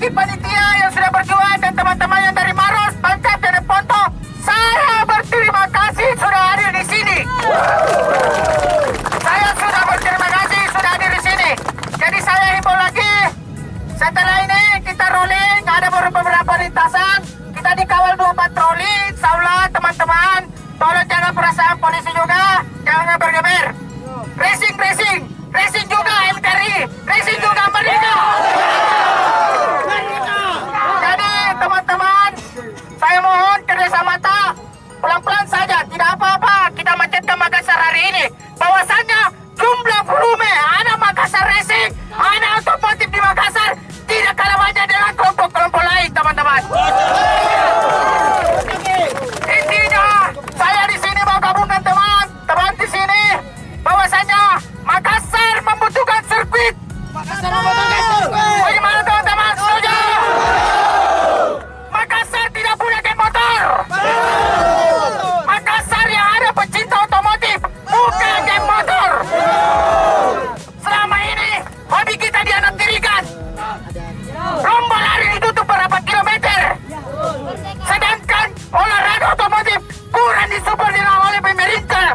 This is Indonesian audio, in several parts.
bagi panitia yang sudah berjuang dan teman-teman yang dari Maros, Bangka, dan Ponto, saya berterima kasih sudah hadir di sini. Saya sudah berterima kasih sudah hadir di sini. Jadi saya himbau lagi, setelah ini kita rolling, ada beberapa lintasan, kita dikawal 2 patroli. Insyaallah teman-teman, tolong jaga perasaan polisi juga, jangan bergeber. Racing juga LTRI, racing juga Merdeka. Jadi teman-teman, saya mohon kerjasama pelan-pelan saja, tidak apa-apa kita macetkan Makassar hari ini. Bahwasannya jumlah volume anak Makassar Racing, anak otomotif di Makassar tidak kalah banyak dengan kelompok-kelompok lain, teman-teman. Intinya saya di sini mau gabungkan teman-teman di sini bahwasannya Makassar membutuhkan sirkuit. Bagaimana teman-teman? Setuju? Makassar tidak punya geng motor. Makassar yang ada pecinta otomotif, bukan geng motor. Selama ini hobi kita dianaktirikan. Lomba lari ditutup berapa kilometer, sedangkan olahraga otomotif kurang disupport oleh pemerintah.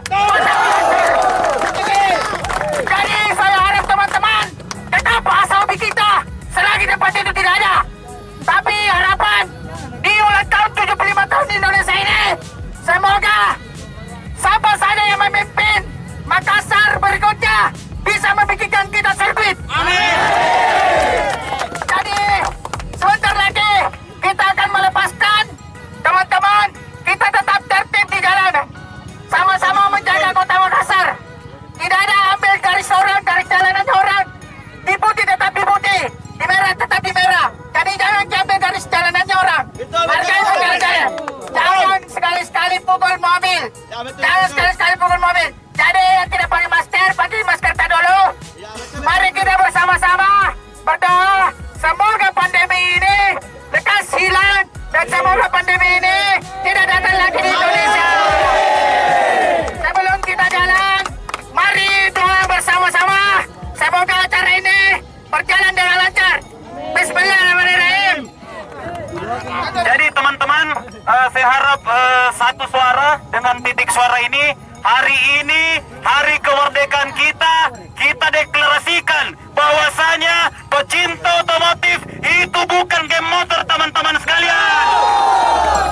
Jadi saya harap teman-teman tetap asa hobi kita selagi tempat itu tidak ada. Tapi harapan di ulang tahun 75 tahun di Indonesia ini, semoga siapa saja yang memimpin Makassar berikutnya bisa membikinkan kita sirkuit. Amin. Jadi sebentar lagi kita akan melepaskan teman-teman, kita tetap tertib di jalan, sama-sama menjaga kota Makassar. Tidak ada ambil garis orang, garis jalanan orang. Di putih tetap di putih, di merah tetap di merah. Jadi jangan ambil garis jalanannya orang. Hargai segala-galanya. Jangan sekali-sekali pukul mobil. Jangan sekali-sekali pukul mobil. Jadi yang tidak pakai masker dulu. Mari kita bersama-sama berdoa. Semoga pandemi ini lekas hilang dan semoga pandemi ini tidak datang lagi di Indonesia. Sebelum kita jalan, mari doa bersama-sama. Semoga acara ini berjalan dengan lancar. Bismillahirrahmanirrahim. Jadi teman-teman, saya harap satu suara dengan titik suara ini. Hari ini, hari kemerdekaan kita deklarasikan bahwasanya pecinta otomotif itu bukan game motor, teman-teman sekalian.